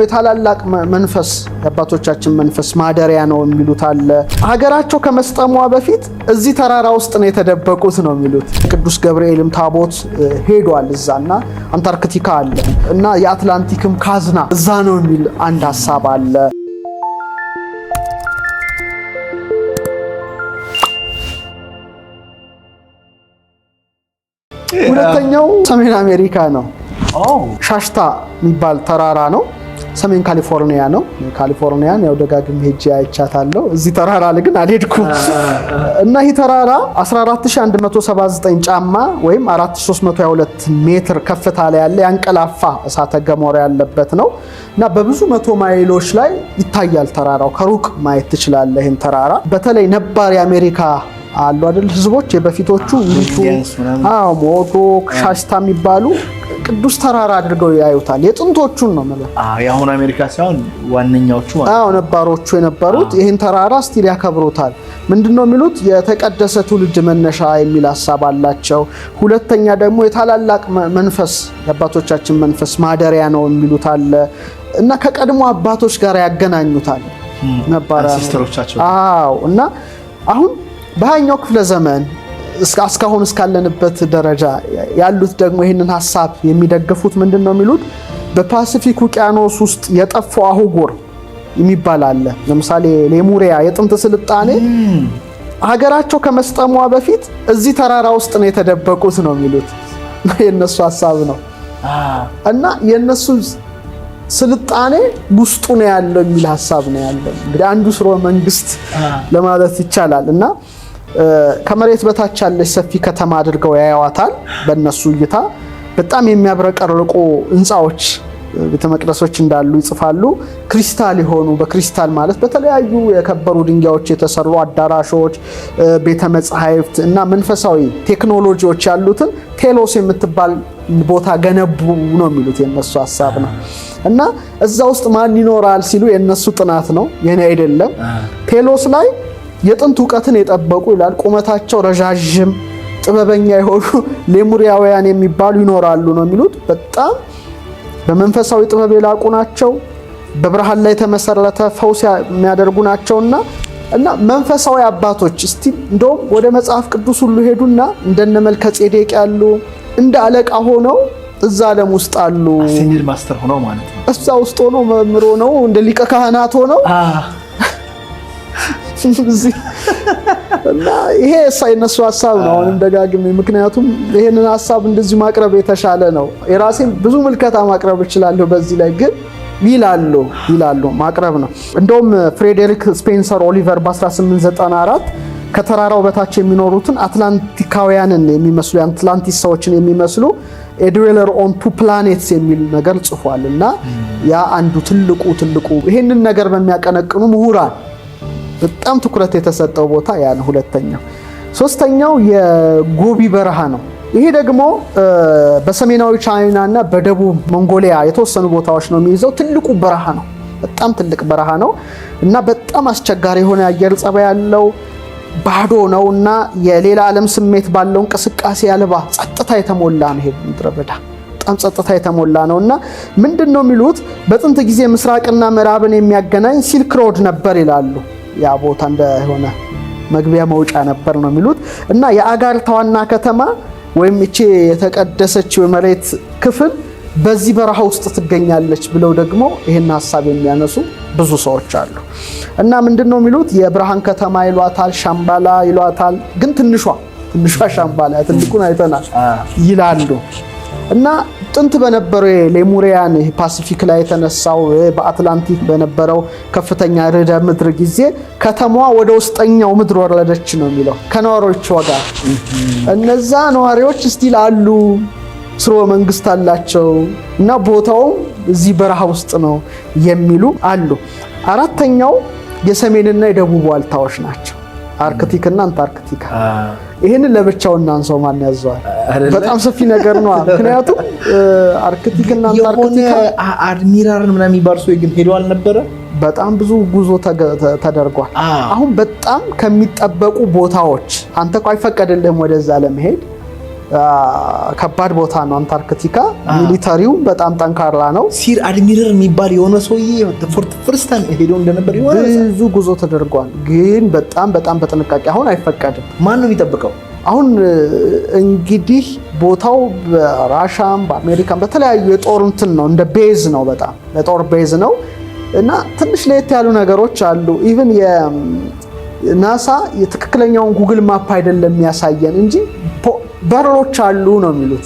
የታላላቅ መንፈስ የአባቶቻችን መንፈስ ማደሪያ ነው የሚሉት አለ። ሀገራቸው ከመስጠሟ በፊት እዚህ ተራራ ውስጥ ነው የተደበቁት ነው የሚሉት። ቅዱስ ገብርኤልም ታቦት ሄዷል እዛና አንታርክቲካ አለ እና የአትላንቲክም ካዝና እዛ ነው የሚል አንድ ሐሳብ አለ። ሁለተኛው ሰሜን አሜሪካ ነው። ሻሽታ የሚባል ተራራ ነው። ሰሜን ካሊፎርኒያ ነው። ካሊፎርኒያን ያው ደጋግሜ ሄጄ አይቻታለሁ። እዚህ ተራራ ላይ ግን አልሄድኩም። እና ይህ ተራራ 14179 ጫማ ወይም 4322 ሜትር ከፍታ ላይ ያለ ያንቀላፋ እሳተ ገሞራ ያለበት ነው እና በብዙ መቶ ማይሎች ላይ ይታያል ተራራው። ከሩቅ ማየት ትችላለህ ይህን ተራራ። በተለይ ነባር የአሜሪካ አሉ አይደል ህዝቦች የበፊቶቹ ሞቶ ሻሽታ የሚባሉ ቅዱስ ተራራ አድርገው ያዩታል። የጥንቶቹን ነው ማለት የአሁን አሜሪካ ሳይሆን ዋነኛዎቹ ነባሮቹ የነበሩት ይህን ተራራ ስቲል ያከብሩታል። ምንድነው የሚሉት? የተቀደሰ ትውልድ መነሻ የሚል ሐሳብ አላቸው። ሁለተኛ ደግሞ የታላላቅ መንፈስ የአባቶቻችን መንፈስ ማደሪያ ነው የሚሉት አለ እና ከቀድሞ አባቶች ጋር ያገናኙታል ነባራ ሲስተሮቻቸው። እና አሁን በሃያኛው ክፍለ ዘመን እስካሁን እስካለንበት ደረጃ ያሉት ደግሞ ይህንን ሐሳብ የሚደግፉት ምንድነው የሚሉት? በፓሲፊክ ውቅያኖስ ውስጥ የጠፋው አህጉር የሚባል አለ። ለምሳሌ ሌሙሪያ የጥንት ስልጣኔ ሀገራቸው ከመስጠሟ በፊት እዚህ ተራራ ውስጥ ነው የተደበቁት ነው የሚሉት። የነሱ ሐሳብ ነው እና የነሱ ስልጣኔ ውስጡ ነው ያለው የሚል ሐሳብ ነው ያለው። እንግዲህ አንዱ ስርወ መንግስት ለማለት ይቻላል እና ከመሬት በታች ያለች ሰፊ ከተማ አድርገው ያያዋታል። በእነሱ እይታ በጣም የሚያብረቀርቁ ህንፃዎች ቤተ መቅደሶች እንዳሉ ይጽፋሉ። ክሪስታል የሆኑ በክሪስታል ማለት በተለያዩ የከበሩ ድንጋዮች የተሰሩ አዳራሾች፣ ቤተ መጻሕፍት እና መንፈሳዊ ቴክኖሎጂዎች ያሉትን ቴሎስ የምትባል ቦታ ገነቡ ነው የሚሉት የነሱ ሐሳብ ነው። እና እዛ ውስጥ ማን ይኖራል ሲሉ የነሱ ጥናት ነው የኔ አይደለም። ቴሎስ ላይ የጥንት ዕውቀትን የጠበቁ ይላል። ቁመታቸው ረዣዥም ጥበበኛ የሆኑ ሌሙሪያውያን የሚባሉ ይኖራሉ ነው የሚሉት። በጣም በመንፈሳዊ ጥበብ የላቁ ናቸው። በብርሃን ላይ የተመሰረተ ፈውስ የሚያደርጉ ናቸውና እና መንፈሳዊ አባቶች እስቲ እንደውም ወደ መጽሐፍ ቅዱስ ሁሉ ሄዱና እንደነ መልከ ጼዴቅ ያሉ እንደ አለቃ ሆነው እዛ ዓለም ውስጥ አሉ። ሲኒር ማስተር ሆነው ማለት ነው። እዛ ውስጥ ሆነው መምህር ሆነው እንደ ሊቀ ካህናት ሆነው እና ይሄ የነሱ ሐሳብ ነው። አሁንም ደጋግሜ ምክንያቱም ይሄንን ሐሳብ እንደዚህ ማቅረብ የተሻለ ነው። የራሴን ብዙ ምልከታ ማቅረብ እችላለሁ በዚህ ላይ ግን ይላሉ ማቅረብ ነው። እንደውም ፍሬዴሪክ ስፔንሰር ኦሊቨር በ1894 ከተራራው በታች የሚኖሩትን አትላንቲካውያንን የሚመስሉ የአትላንቲስ ሰዎችን የሚመስሉ a dweller on two planets የሚል ነገር ጽፏል እና ያ አንዱ ትልቁ ይሄንን ነገር በሚያቀነቅኑ ምሁራን በጣም ትኩረት የተሰጠው ቦታ ያ ነው። ሁለተኛው ሶስተኛው የጎቢ በረሃ ነው። ይሄ ደግሞ በሰሜናዊ ቻይና እና በደቡብ ሞንጎሊያ የተወሰኑ ቦታዎች ነው የሚይዘው። ትልቁ በረሃ ነው። በጣም ትልቅ በረሃ ነው እና በጣም አስቸጋሪ የሆነ አየር ጸባይ ያለው ባዶ ነውና የሌላ ዓለም ስሜት ባለው እንቅስቃሴ ያልባ ጸጥታ የተሞላ ነው። ይሄ ምድረ በዳ በጣም ጸጥታ የተሞላ ነውና ምንድነው የሚሉት? በጥንት ጊዜ ምስራቅና ምዕራብን የሚያገናኝ ሲልክ ሮድ ነበር ይላሉ። ያ ቦታ እንደሆነ መግቢያ መውጫ ነበር ነው የሚሉት እና የአጋርታ ዋና ከተማ ወይም እቺ የተቀደሰችው የመሬት ክፍል በዚህ በረሃ ውስጥ ትገኛለች ብለው ደግሞ ይሄን ሐሳብ የሚያነሱ ብዙ ሰዎች አሉ። እና ምንድነው የሚሉት? የብርሃን ከተማ ይሏታል፣ ሻምባላ ይሏታል። ግን ትንሿ ሻምባላ ትልቁን አይተናል ይላሉ። እና ጥንት በነበረው ሌሙሪያን ፓሲፊክ ላይ የተነሳው በአትላንቲክ በነበረው ከፍተኛ ርዕደ ምድር ጊዜ ከተማዋ ወደ ውስጠኛው ምድር ወረደች ነው የሚለው ከነዋሪዎቿ ጋር። እነዛ ነዋሪዎች ስቲል አሉ፣ ስርወ መንግስት አላቸው እና ቦታውም እዚህ በረሃ ውስጥ ነው የሚሉ አሉ። አራተኛው የሰሜንና የደቡብ ዋልታዎች ናቸው፣ አርክቲክ እና አንታርክቲካ። ይሄንን ለብቻው እናንሰው ማን ያዘዋል? በጣም ሰፊ ነገር ነው። ምክንያቱም አርክቲክ እና አንታርክቲካ አድሚራል ምናምን የሚባል ሰው ግን ሄዶ አልነበረ። በጣም ብዙ ጉዞ ተደርጓል። አሁን በጣም ከሚጠበቁ ቦታዎች አንተ እኮ አይፈቀድልህም ወደዛ ለመሄድ ከባድ ቦታ ነው አንታርክቲካ። ሚሊተሪው በጣም ጠንካራ ነው። ሲር አድሚራል የሚባል የሆነ ሰውዬ ፈርስት ታይም ሄዶ እንደነበር ይሆናል። ብዙ ጉዞ ተደርጓል፣ ግን በጣም በጥንቃቄ አሁን አይፈቀድም። ማን ነው የሚጠብቀው? አሁን እንግዲህ ቦታው በራሻም በአሜሪካም በተለያዩ የጦር እንትን ነው፣ እንደ ቤዝ ነው፣ በጣም የጦር ቤዝ ነው እና ትንሽ ለየት ያሉ ነገሮች አሉ። ኢቭን የናሳ የትክክለኛውን ጉግል ማፕ አይደለም የሚያሳየን እንጂ በሮች አሉ ነው የሚሉት።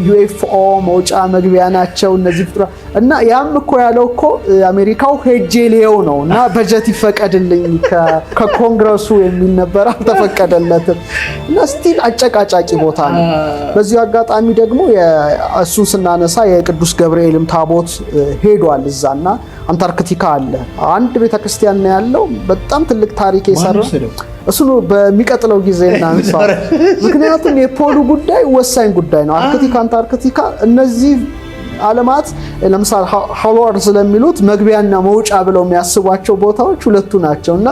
ዩኤፍኦ መውጫ መግቢያ ናቸው እነዚህ ፍጥራ እና ያም እኮ ያለው እኮ አሜሪካው ሄጄ ሊየው ነው እና በጀት ይፈቀድልኝ ከኮንግረሱ የሚል ነበር፣ አልተፈቀደለትም እና ስቲል አጨቃጫቂ ቦታ ነው። በዚህ አጋጣሚ ደግሞ እሱን ስናነሳ የቅዱስ ገብርኤልም ታቦት ሄዷል እዛና አንታርክቲካ አለ። አንድ ቤተክርስቲያን ነው ያለው፣ በጣም ትልቅ ታሪክ የሰራ እሱ በሚቀጥለው ጊዜ እናንሳው። ምክንያቱም የፖሉ ጉዳይ ወሳኝ ጉዳይ ነው። አርክቲካ አንታርክቲካ እነዚህ ዓለማት ለምሳሌ ሃሎወር ስለሚሉት መግቢያና መውጫ ብለው የሚያስቧቸው ቦታዎች ሁለቱ ናቸው እና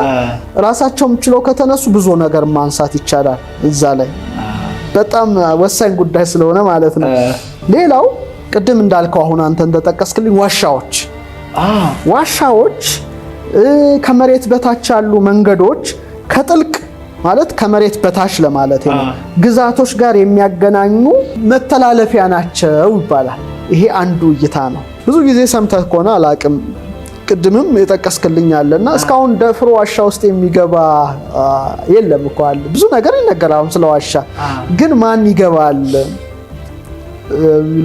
ራሳቸውም ችለው ከተነሱ ብዙ ነገር ማንሳት ይቻላል እዛ ላይ። በጣም ወሳኝ ጉዳይ ስለሆነ ማለት ነው። ሌላው ቅድም እንዳልከው አሁን አንተ እንደጠቀስክልኝ ዋሻዎች ከመሬት በታች ያሉ መንገዶች ከጥልቅ ማለት ከመሬት በታች ለማለት ነው ግዛቶች ጋር የሚያገናኙ መተላለፊያ ናቸው ይባላል። ይሄ አንዱ እይታ ነው። ብዙ ጊዜ ሰምተህ ከሆነ አላቅም፣ ቅድምም የጠቀስክልኝ አለና እስካሁን ደፍሮ ዋሻ ውስጥ የሚገባ የለም እኮ አለ። ብዙ ነገር ይነገራል ስለ ዋሻ፣ ግን ማን ይገባል?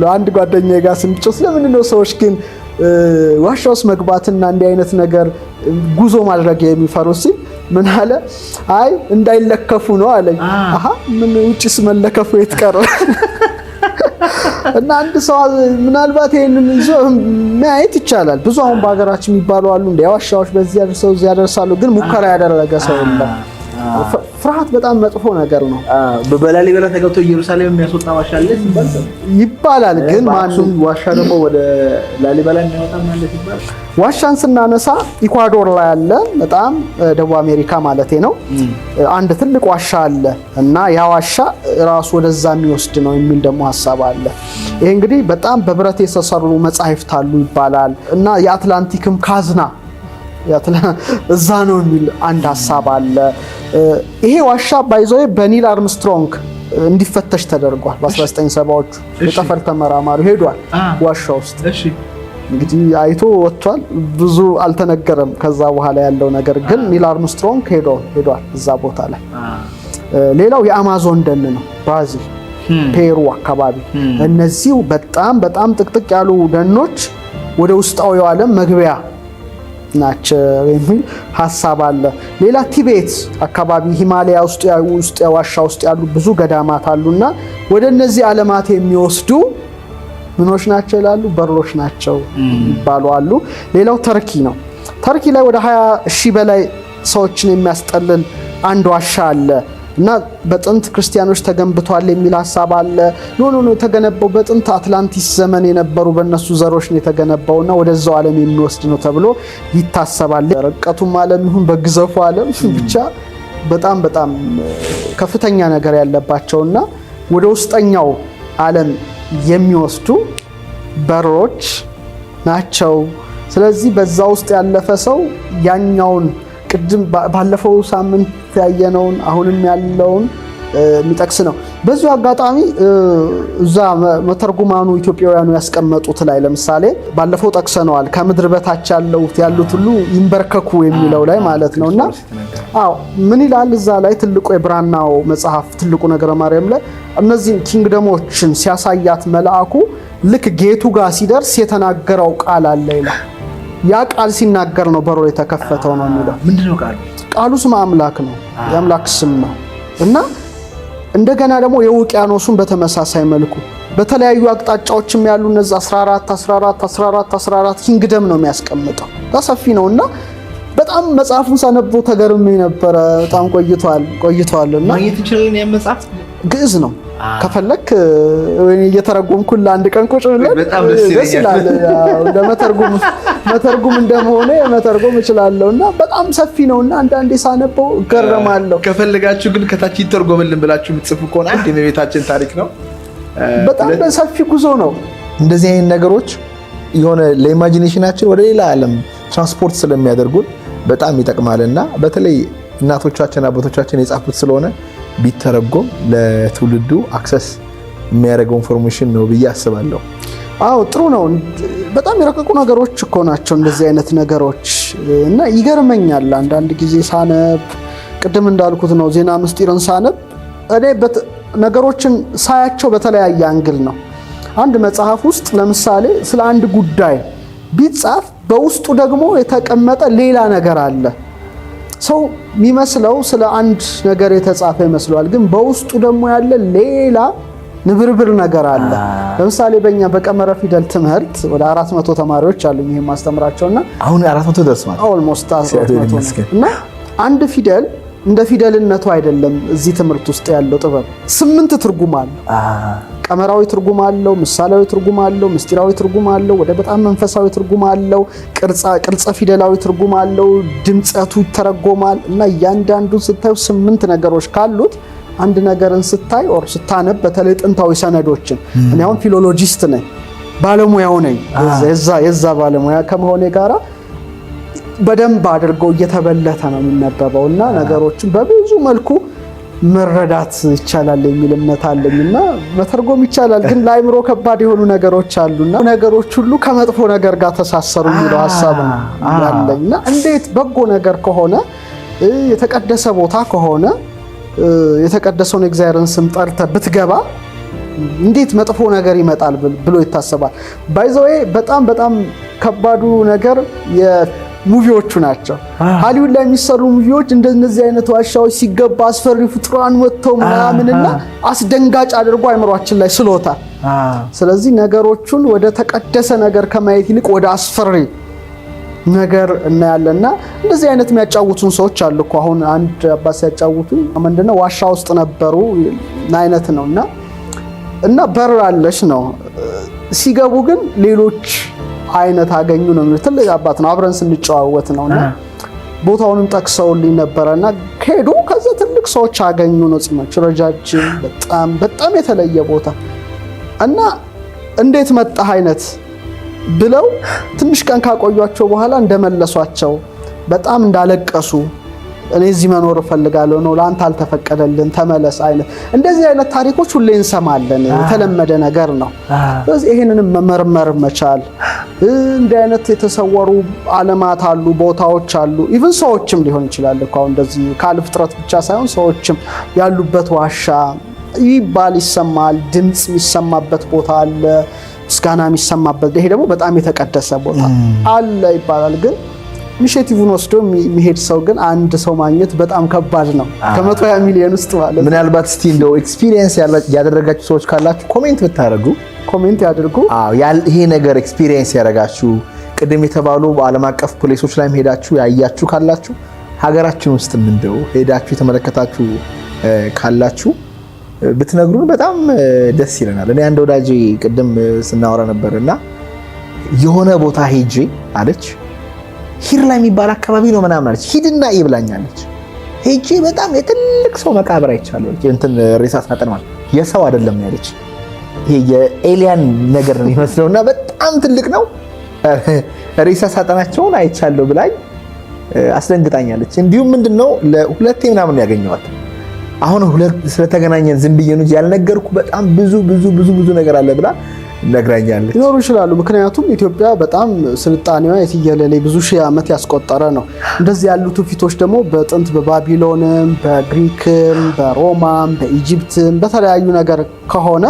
ለአንድ ጓደኛዬ ጋር ስንጮህ ስለምንድን ነው ሰዎች ግን ዋሻ ውስጥ መግባትና እንዲህ አይነት ነገር ጉዞ ማድረግ የሚፈሩ ሲል ምን አለ? አይ እንዳይለከፉ ነው አለኝ። አሃ ምን ውጭስ መለከፉ የትቀር እና አንድ ሰው ምናልባት ይሄንን ይዞ ማየት ይቻላል። ብዙ አሁን በሀገራችን የሚባሉ አሉ እንደ ዋሻዎች በዚህ ያደርሰው እዚህ ያደርሳሉ፣ ግን ሙከራ ያደረገ ሰው የለም። ፍርሃት በጣም መጥፎ ነገር ነው። በላሊበላ ተገብቶ ኢየሩሳሌም የሚያስወጣ ዋሻ አለ ይባላል፣ ግን ማንም ዋሻ ደግሞ ወደ ላሊበላ የሚያወጣ ማለት ይባላል። ዋሻን ስናነሳ ኢኳዶር ላይ አለ፣ በጣም ደቡብ አሜሪካ ማለቴ ነው። አንድ ትልቅ ዋሻ አለ እና ያ ዋሻ ራሱ ወደዛ የሚወስድ ነው የሚል ደግሞ ሐሳብ አለ። ይሄ እንግዲህ በጣም በብረት የተሰሩ መጻሕፍት አሉ ይባላል እና የአትላንቲክም ካዝና እዛ ነው የሚል አንድ ሐሳብ አለ። ይሄ ዋሻ ባይዘው በኒል አርምስትሮንግ እንዲፈተሽ ተደርጓል። በ1970ዎቹ የጠፈር ተመራማሪ ሄዷል ዋሻ ውስጥ። እንግዲህ አይቶ ወጥቷል። ብዙ አልተነገረም ከዛ በኋላ ያለው ነገር ግን ኒል አርምስትሮንግ ሄዷል እዛ ቦታ ላይ። ሌላው የአማዞን ደን ነው፣ ብራዚል ፔሩ አካባቢ። እነዚህ በጣም ጥቅጥቅ ያሉ ደኖች ወደ ውስጣዊው ዓለም መግቢያ ናቸው የሚል ሐሳብ አለ። ሌላ ቲቤት አካባቢ ሂማላያ ውስጥ ዋሻ ውስጥ ያሉ ብዙ ገዳማት አሉና ወደ እነዚህ ዓለማት የሚወስዱ ምኖች ናቸው ይላሉ፣ በሮች ናቸው ይባሉ አሉ። ሌላው ተርኪ ነው። ተርኪ ላይ ወደ 20,000 በላይ ሰዎችን የሚያስጠልል አንድ ዋሻ አለ እና በጥንት ክርስቲያኖች ተገንብቷል የሚል ሐሳብ አለ። ኖ የተገነባው በጥንት አትላንቲስ ዘመን የነበሩ በእነሱ ዘሮች ነው የተገነባውና ወደዛው ዓለም የሚወስድ ነው ተብሎ ይታሰባል። ርቀቱም ዓለም ይሁን በግዘፉ ዓለም ብቻ በጣም ከፍተኛ ነገር ያለባቸውና ወደ ውስጠኛው ዓለም የሚወስዱ በሮች ናቸው። ስለዚህ በዛ ውስጥ ያለፈ ሰው ያኛውን ቅድም ባለፈው ሳምንት ያየነውን አሁንም ያለውን የሚጠቅስ ነው። በዚሁ አጋጣሚ እዛ መተርጉማኑ ኢትዮጵያውያኑ ያስቀመጡት ላይ ለምሳሌ ባለፈው ጠቅሰነዋል። ከምድር በታች ያሉት ሁሉ ይንበርከኩ የሚለው ላይ ማለት ነውና ምን ይላል እዛ ላይ ትልቁ የብራናው መጽሐፍ ትልቁ ነገረ ማርያም ላይ እነዚህን ኪንግደሞችን ሲያሳያት መልአኩ ልክ ጌቱ ጋር ሲደርስ የተናገረው ቃል አለ ይላል። ያ ቃል ሲናገር ነው በሮ የተከፈተው ነው የሚለው። ምንድነው ቃሉ? ቃሉ ስም አምላክ ነው፣ የአምላክ ስም ነው እና እንደገና ደግሞ የውቅያኖሱን በተመሳሳይ መልኩ በተለያዩ አቅጣጫዎችም ያሉ እነዚህ 14 ኪንግደም ነው የሚያስቀምጠው። ሰፊ ነውና በጣም መጽሐፉን ሳነበው ተገርሜ ነበረ። በጣም ቆይቷልና ማግኘት እንችላለን። ያ መጽሐፍ ግዕዝ ነው። ከፈለክ ወይ እየተረጎምኩልህ አንድ ቀን ቁጭ ብለን በጣም ደስ ይላል። መተርጉም እንደመሆነ መተርጎም እችላለሁና በጣም ሰፊ ነውና አንዳንዴ ሳነበው እገረማለሁ። ከፈለጋችሁ ግን ከታች ይተርጎምልን ብላችሁ የምትጽፉ ከሆነ አንድ የቤታችን ታሪክ ነው። በጣም ሰፊ ጉዞ ነው። እንደዚህ አይነት ነገሮች የሆነ ለኢማጂኔሽናችን ወደ ሌላ ዓለም ትራንስፖርት ስለሚያደርጉን በጣም ይጠቅማልና በተለይ እናቶቻችን አባቶቻችን የጻፉት ስለሆነ ቢተረጎም ለትውልዱ አክሰስ የሚያደርገው ኢንፎርሜሽን ነው ብዬ አስባለሁ። አዎ ጥሩ ነው። በጣም የረቀቁ ነገሮች እኮ ናቸው እንደዚህ አይነት ነገሮች እና ይገርመኛል አንዳንድ ጊዜ ሳነብ፣ ቅድም እንዳልኩት ነው ዜና ምስጢርን ሳነብ እኔ ነገሮችን ሳያቸው በተለያየ አንግል ነው። አንድ መጽሐፍ ውስጥ ለምሳሌ ስለ አንድ ጉዳይ ቢጻፍ በውስጡ ደግሞ የተቀመጠ ሌላ ነገር አለ። ሰው የሚመስለው ስለ አንድ ነገር የተጻፈ ይመስለዋል፣ ግን በውስጡ ደግሞ ያለ ሌላ ንብርብር ነገር አለ። ለምሳሌ በእኛ በቀመረ ፊደል ትምህርት ወደ 400 ተማሪዎች አሉ ይሄን ማስተምራቸውና አሁን 400 ደርሷል ኦልሞስት 400 እና አንድ ፊደል እንደ ፊደልነቱ አይደለም እዚህ ትምህርት ውስጥ ያለው ጥበብ 8 ትርጉም አለው። ቀመራዊ ትርጉም አለው፣ ምሳሌያዊ ትርጉም አለው፣ ምስጢራዊ ትርጉም አለው፣ ወደ በጣም መንፈሳዊ ትርጉም አለው፣ ቅርጸ ፊደላዊ ትርጉም አለው፣ ድምጸቱ ይተረጎማል እና እያንዳንዱን ስታዩ 8 ነገሮች ካሉት አንድ ነገርን ስታይ ኦር ስታነብ በተለይ ጥንታዊ ሰነዶችን እኔ አሁን ፊሎሎጂስት ነኝ፣ ባለሙያው ነኝ። የዛ ባለሙያ ከመሆኔ ጋራ በደንብ አድርገው እየተበለተ ነው የሚነበበው እና ነገሮችን በብዙ መልኩ መረዳት ይቻላል የሚል እምነት አለኝና መተርጎም ይቻላል። ግን ለአይምሮ ከባድ የሆኑ ነገሮች አሉና ነገሮች ሁሉ ከመጥፎ ነገር ጋር ተሳሰሩ የሚለው ሐሳብ ነው ያለኝና እንዴት በጎ ነገር ከሆነ የተቀደሰ ቦታ ከሆነ የተቀደሰውን እግዚአብሔርን ስም ጠርተህ ብትገባ እንዴት መጥፎ ነገር ይመጣል ብሎ ይታሰባል። ባይ ዘ ዌይ በጣም ከባዱ ነገር ሙቪዎቹ ናቸው። ሃሊውድ ላይ የሚሰሩ ሙቪዎች እንደነዚህ አይነት ዋሻዎች ሲገባ አስፈሪ ፍጡራን ወጥተው ምናምንና አስደንጋጭ አድርጎ አይምሯችን ላይ ስሎታል። ስለዚህ ነገሮቹን ወደ ተቀደሰ ነገር ከማየት ይልቅ ወደ አስፈሪ ነገር እናያለና እንደዚህ አይነት የሚያጫውቱን ሰዎች አሉ እኮ። አሁን አንድ አባት ሲያጫውቱን ምንድነው ዋሻ ውስጥ ነበሩ አይነት ነውና በር አለሽ ነው ሲገቡ ግን ሌሎች አይነት አገኙ ነው። ትልቅ አባት ነው፣ አብረን ስንጨዋወት ነውና ቦታውንም ጠቅሰውልኝ ነበርና ከሄዱ ከዛ ትልቅ ሰዎች አገኙ ነው። ጺማቸው ረጃጅም በጣም የተለየ ቦታ እና እንዴት መጣህ አይነት ብለው ትንሽ ቀን ካቆዩአቸው በኋላ እንደመለሷቸው በጣም እንዳለቀሱ እኔ እዚህ መኖር እፈልጋለሁ ነው ለአንተ አልተፈቀደልን ተመለስ አይነት እንደዚህ አይነት ታሪኮች ሁሌ እንሰማለን። የተለመደ ነገር ነው። ስለዚህ ይሄንንም መመርመር መቻል እንደ አይነት የተሰወሩ ዓለማት አሉ፣ ቦታዎች አሉ። ኢቭን ሰዎችም ሊሆን ይችላል እኮ አሁን እንደዚህ ካለ ፍጥረት ብቻ ሳይሆን ሰዎችም ያሉበት ዋሻ ይባል ይሰማል። ድምጽ የሚሰማበት ቦታ አለ፣ ምስጋና የሚሰማበት። ይሄ ደግሞ በጣም የተቀደሰ ቦታ አለ ይባላል። ግን ኢኒሼቲቭን ወስዶ የሚሄድ ሰው ግን አንድ ሰው ማግኘት በጣም ከባድ ነው። ከ120 ሚሊዮን ውስጥ ማለት ምናልባት እስቲ እንደው ኤክስፒሪየንስ ያደረጋችሁ ሰዎች ካላችሁ ኮሜንት ብታደርጉ ያድርጉ። ይሄ ነገር ኤክስፒሪየንስ ያደረጋችሁ ቅድም የተባሉ በዓለም አቀፍ ፕሌሶች ላይ ሄዳችሁ ያያችሁ ካላችሁ ሀገራችን ውስጥ እንደው ሄዳችሁ የተመለከታችሁ ካላችሁ ብትነግሩን በጣም ደስ ይለናል። እኔ አንድ ወዳጄ ቅድም ስናወራ ነበርና የሆነ ቦታ ሄጄ አለች ሂር ላይ የሚባል አካባቢ ነው ምናምን አለች። ሂድና ይብላኛለች። ሄጄ በጣም የትልቅ ሰው መቃብር አይቻለሁ። እንትን ሬሳ ሳጥን ማለት የሰው አይደለም ያለች። ይሄ የኤሊያን ነገር ነው የሚመስለውና በጣም ትልቅ ነው። ሬሳ ሳጥናቸውን አይቻለሁ ብላኝ አስደንግጣኛለች። እንዲሁም ምንድነው ለሁለቴ ምናምን ያገኘዋት አሁን ስለተገናኘን ዝም ብዬ ነው ያልነገርኩ በጣም ብዙ ነገር አለ ብላ ነግራኛለች። ሊኖሩ ይችላሉ። ምክንያቱም ኢትዮጵያ በጣም ስልጣኔዋ የትየለሌ ብዙ ሺህ ዓመት ያስቆጠረ ነው። እንደዚህ ያሉ ትውፊቶች ደግሞ በጥንት በባቢሎንም በግሪክም በሮማም በኢጂፕትም በተለያዩ ነገር ከሆነ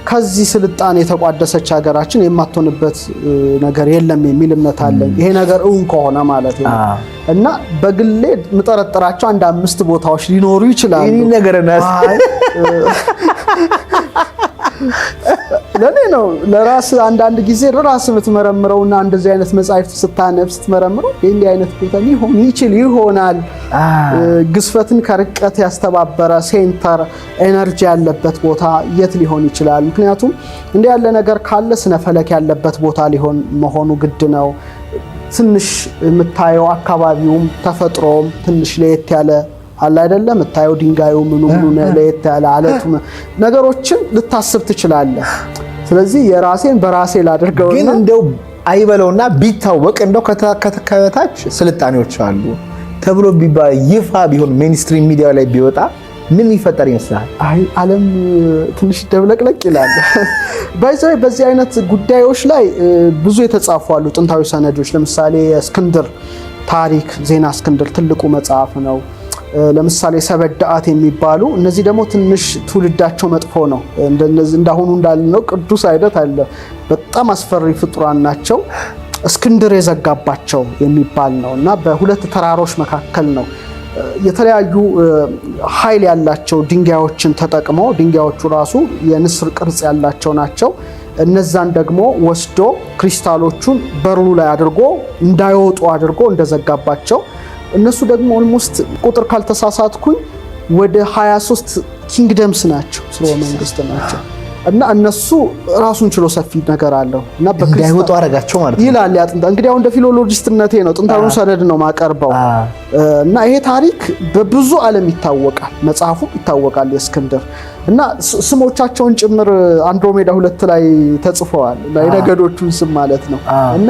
ከዚህ ስልጣኔ የተቋደሰች ሀገራችን የማትሆንበት ነገር የለም የሚል እምነት አለኝ። ይሄ ነገር እውን ከሆነ ማለት ነው። እና በግሌ ምጠረጥራቸው አንድ 5 ቦታዎች ሊኖሩ ይችላሉ። ይሄ ነገር ለኔ ነው። ለራስ አንዳንድ ጊዜ ለራስ ብትመረምረውና እንደዚህ አይነት መጻሕፍት ስታነብ ስትመረምረው እንዲህ አይነት ቦታ ሊሆን ይሆናል። ግዝፈትን ከርቀት ያስተባበረ ሴንተር ኤነርጂ ያለበት ቦታ የት ሊሆን ይችላል? ምክንያቱም እንዲህ ያለ ነገር ካለ ስነ ፈለክ ያለበት ቦታ ሊሆን መሆኑ ግድ ነው። ትንሽ የምታየው አካባቢውም ተፈጥሮም ትንሽ ለየት ያለ አለ አይደለም? የምታየው ድንጋዩ ምኑ ለየት ያለ አለቱ ነገሮችን ልታስብ ትችላለህ። ስለዚህ የራሴን በራሴ ላድርገውና ግን እንደው አይበለውና ቢታወቅ እንደው ከታች ስልጣኔዎች አሉ ተብሎ ቢባል ይፋ ቢሆን ሜንስትሪም ሚዲያ ላይ ቢወጣ ምን ይፈጠር ይመስላል? አይ ዓለም ትንሽ ደብለቅለቅ ይላል። በዚህ አይነት ጉዳዮች ላይ ብዙ የተጻፉ አሉ ጥንታዊ ሰነዶች። ለምሳሌ እስክንድር ታሪክ ዜና እስክንድር ትልቁ መጽሐፍ ነው። ለምሳሌ ሰበዳአት የሚባሉ እነዚህ ደግሞ ትንሽ ትውልዳቸው መጥፎ ነው። እንደነዚህ እንዳሁኑ እንዳልነው ቅዱስ አይነት አለ። በጣም አስፈሪ ፍጡራን ናቸው። እስክንድር የዘጋባቸው የሚባል ነው እና በሁለት ተራሮች መካከል ነው የተለያዩ ኃይል ያላቸው ድንጋዮችን ተጠቅመው ድንጋዮቹ ራሱ የንስር ቅርጽ ያላቸው ናቸው። እነዛን ደግሞ ወስዶ ክሪስታሎቹን በሩ ላይ አድርጎ እንዳይወጡ አድርጎ እንደዘጋባቸው እነሱ ደግሞ ኦልሞስት ቁጥር ካልተሳሳትኩኝ ወደ 23 ኪንግደምስ ናቸው፣ ስርወ መንግስት ናቸው እና እነሱ ራሱን ችሎ ሰፊ ነገር አለው እና እንዳይወጡ አረጋቸው ማለት ነው ይላል ያጥንታ። እንግዲህ አሁን እንደ ፊሎሎጂስትነቴ ነው ጥንታዊ ሰነድ ነው ማቀርበው እና ይሄ ታሪክ በብዙ ዓለም ይታወቃል፣ መጽሐፉ ይታወቃል የእስክንድር እና ስሞቻቸውን ጭምር አንድሮሜዳ 2 ላይ ተጽፈዋል፣ የነገዶቹን ስም ማለት ነው እና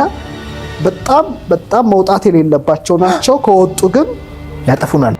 በጣም መውጣት የሌለባቸው ናቸው። ከወጡ ግን ያጠፉናል።